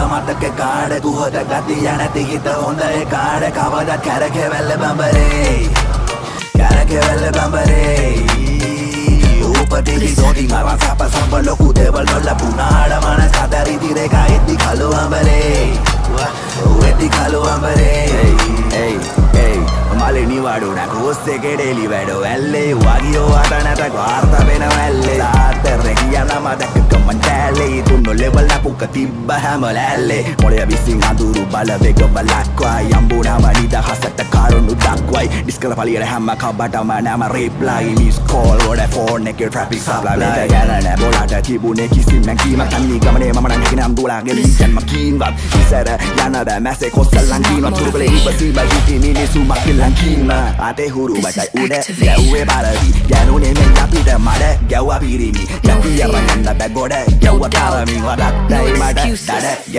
මතක කාඩ කුහත ගතිය නැති හිත හොඳ ඒ කාඩ කවදත් කැරකෙවැල්ල බඹරේ කැරකෙවැල්ල බඹරේ උපතිලි දෝති මරන් සප සම්බ ලොකු දේවල් නොලබුණාට මනස් කතරි දිරේකා එද්දි කළු අඹරේ එද්දි කළු අඹරේ මලේ නිවාඩුනක් ඔස්සේ කෙඩෙලි වැඩෝ ඇල්ලේ වගියෝ අත නැතක වාර්ත වෙන වැල්ලේ සාතරේ කියනම දැක්ක මන්ටැලේ තුන්නෝ ලෙවල් අපුක තිබ්බ හැම ලැල්ලේ මොළය විසින් අඳුරු බලවේග බලක්වයි යම්බුනම නිදහසට කරුණු දක්වයි ඩිස්කල පලියට හැම කබටම නම රිප්ලයි මිස් කෝල් වල ෆෝන් එකේ ට්‍රැෆික් සප්ලයි මෙතන ගැන බොලට තිබුණේ කිසිම කීමක් තන්නේ ගමනේ මම නම් හිතනම් දුලාගේ ලින්කන් මකින්වත් ඉසර යන බෑ මැසේ කොස්සල්ලන් කීනවා තුරුකලේ ඉපසි බයි මිනිසු මකිලන් කීනා අතේ හුරු බටයි උඩ ගැව්වේ පාරවි ගැනුනේ මේ අපිට මඩ ගැව්වා පිරිමි යපි යරන්න බෑ ගොඩ ගැව්වා තරමින් වඩක් දැයි මඩ දඩ